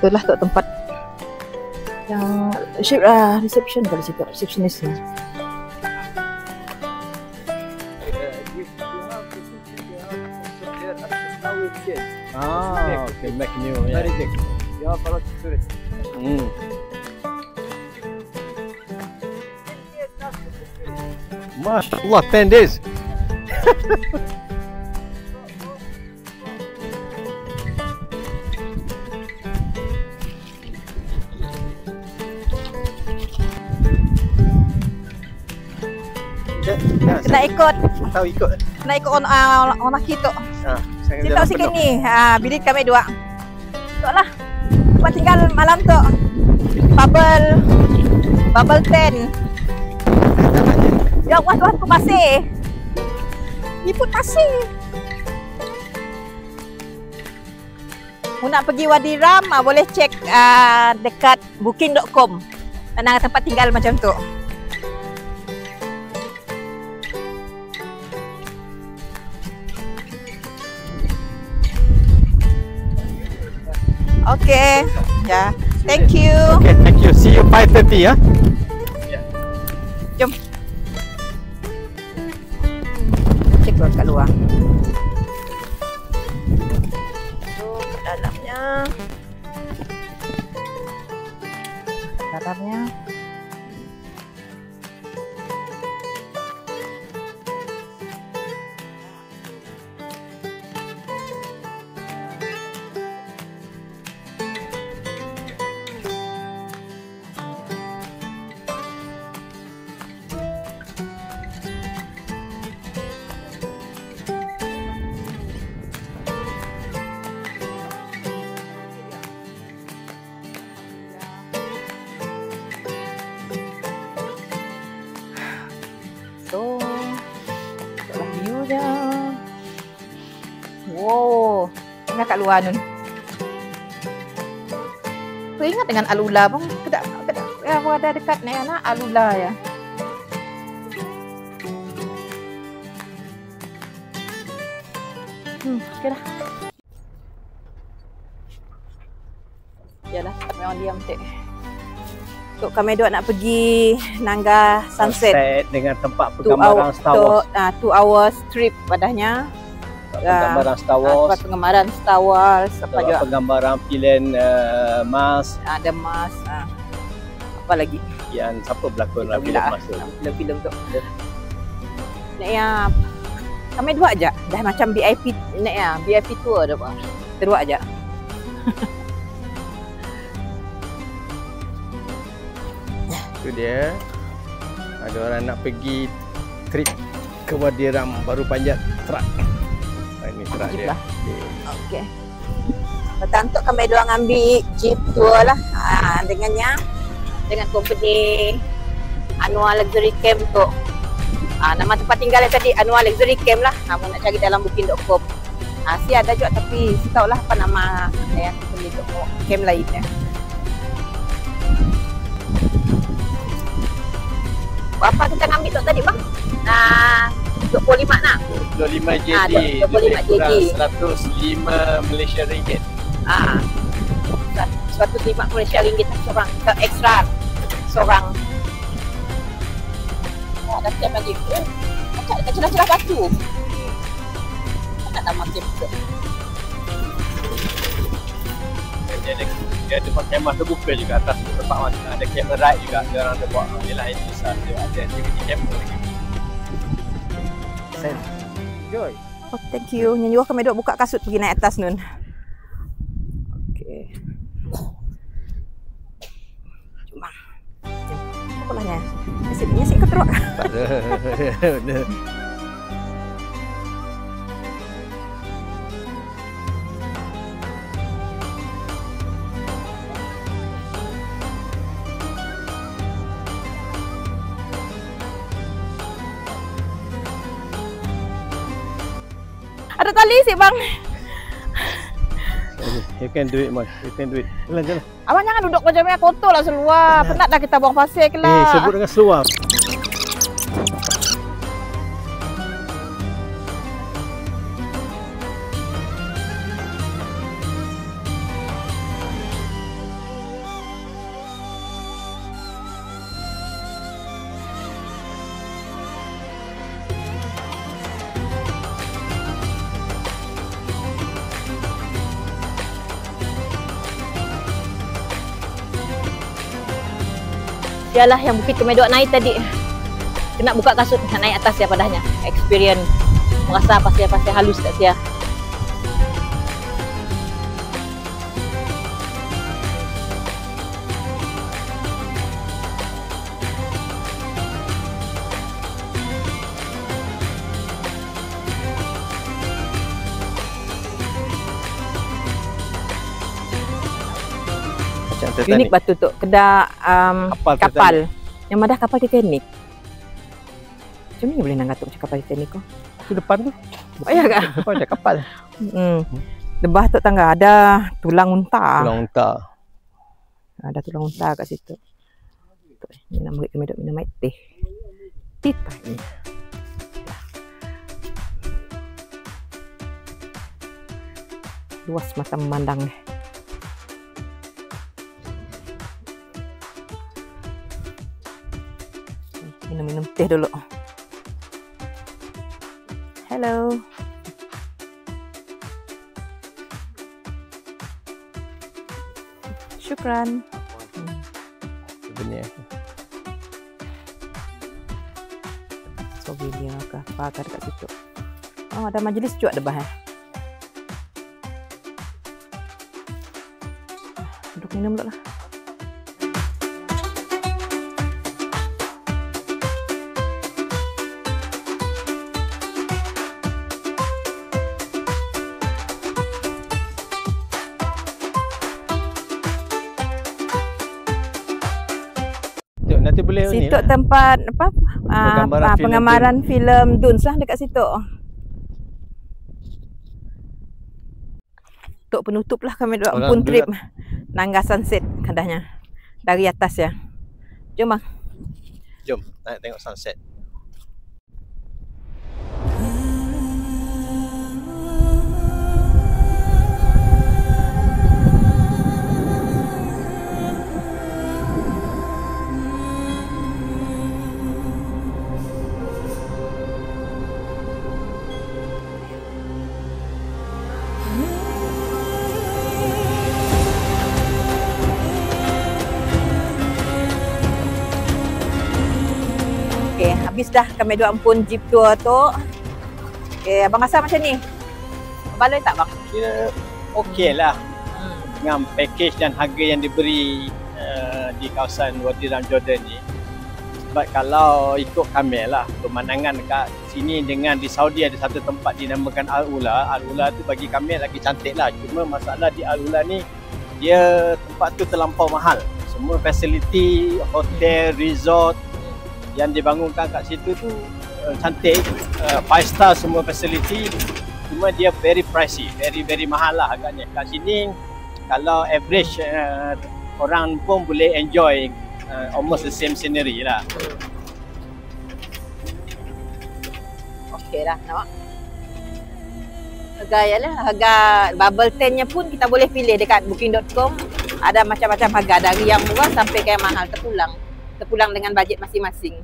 Itulah tu tempat yang reception kalau cakap receptionist ni. Okay, make new. Very big. Yeah, for tourists. MashaAllah, 10 days. Kena ikut. Tahu ikut. Kena ikut orang laki tu. Cerita sikit ni. Bilik kami dua. Tu lah. Buat tinggal malam tu. Bubble tent. Ya Allah, Tuhan ku pasir. Ni pun pasir. Mu nak pergi Wadi Ram, boleh cek dekat booking.com. Tentang tempat tinggal macam tu. Okay. Ya. Thank you. Okay, thank you. See you 5:30 ya. Jom. Cek kat luar. Tu dalamnya. Dalamnya. So, itulah view dia. Wow, ingat kat luar nun. Teringat dengan Alula pun. Kedak aku ada dekat ni anak Alula ya. Okey dah. Yalah, memang diam tek. So, kami dua nak pergi Nangga Sunset dengan tempat penggambaran Star Wars. 2 hours trip padahnya. Penggambaran Star Wars. Penggambaran Star Wars. Apa juga? Penggambaran pilihan Mars. Ada Mars. Apa lagi? Yang siapa berlakon dalam filem Mars tu? Filem tu. Nak yang kami dua aja. Dah macam VIP nak ya, VIP tour dah pak. Terus aja. Itu dia. Ada orang nak pergi trip ke Wadi Ram baru panjat truk. Ini truk dia. Okey. Betul untuk kami dua ambil jeep tour lah. Dengan company Anwar Luxury Camp tu. Nama tempat tinggal tadi Anwar Luxury Camp lah. Kamu nak cari dalam booking.com. Si ada juga tapi tahu lah apa nama yang company tu camp lainnya. Berapa kita ambil tu tadi bang? 25 nak? 25 JD. 25 JD. 105 Malaysia ringgit. 105 Malaysia ringgit seorang. Ekstra seorang. Dah siap lagi. Macam dekat celah-celah batu. Tak nama camp tu. Dia ada kemah terbuka juga atas tempat mana ada camera ride juga dia orang ada buat ialah itu besar dia ada kamera lagi. Enjoy. Oh, thank you. Nyanyi kami duk buka kasut pergi naik atas nun. Okey. Cuma. Apa lahnya? Nasi ke teruk? Tak ada. Ada tali sih bang. You can do it, Mas. You can do it. Jalan. Abang jangan duduk macam ni, kotor lah seluar. Penat dah kita buang pasir ke lah. Sebut dengan seluar. Ialah yang Bukit Tumedok naik tadi. Kena buka kasut, nak naik atas ya padahnya. Experience. Merasa pasir-pasir halus kat sia. Unik batu tu, kedai kapal. Yang madah kapal Titanic. Macam ni boleh nak gatuk macam kapal Titanic tu? Itu depan tu. Oh ya ke? Depan ada kapal. Lebah tu tangga ada tulang unta. Tulang unta. Ada tulang unta kat situ. Ni nak mereka minum air teh. Tita ni. Luas mata memandang ni. Minum teh dulu. Hello. Syukran. Benar. Sobilia ke apa kat situ. Oh, ada majlis juga ada bah. Duduk minum dulu lah. Nanti boleh situ lah. Tempat apa? Penggambaran filem Dunes lah dekat situ. Untuk penutup lah kami dua pun trip Nangga Sunset kadahnya dari atas ya. Jom bang. Jom nak tengok sunset. Habis dah kami dua pun jeep tour tu. Abang rasa macam ni? Baloi tak bang? Kira okey lah. Dengan package dan harga yang diberi di kawasan Wadi Ram Jordan ni. Sebab kalau ikut kami lah, pemandangan dekat sini dengan di Saudi ada satu tempat dinamakan Al-Ula. Al-Ula tu bagi kami lagi cantik lah. Cuma masalah di Al-Ula ni, dia tempat tu terlampau mahal. Semua fasiliti, hotel, resort yang dibangunkan kat situ tu cantik, 5 star semua facility, cuma dia very pricey, very mahal lah harganya. Kat sini kalau average orang pun boleh enjoy almost the same scenery lah. Okey lah nampak. Harga ya lah, harga bubble tent-nya pun kita boleh pilih dekat booking.com. Ada macam-macam harga dari yang murah sampai ke yang mahal, terpulang dengan bajet masing-masing.